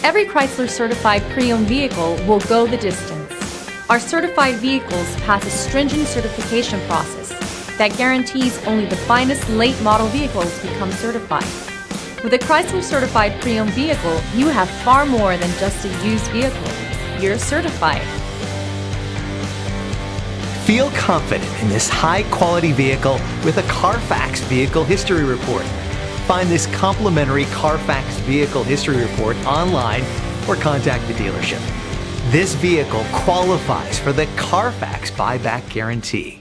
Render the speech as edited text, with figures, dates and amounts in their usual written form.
Every Chrysler certified pre-owned vehicle will go the distance. Our certified vehicles pass a stringent certification process that guarantees only the finest late model vehicles become certified. With a Chrysler certified pre-owned vehicle, you have far more than just a used vehicle. You're certified. Feel confident in this high-quality vehicle with a Carfax Vehicle History Report. Find this complimentary Carfax Vehicle History Report online or contact the dealership. This vehicle qualifies for the Carfax Buyback Guarantee.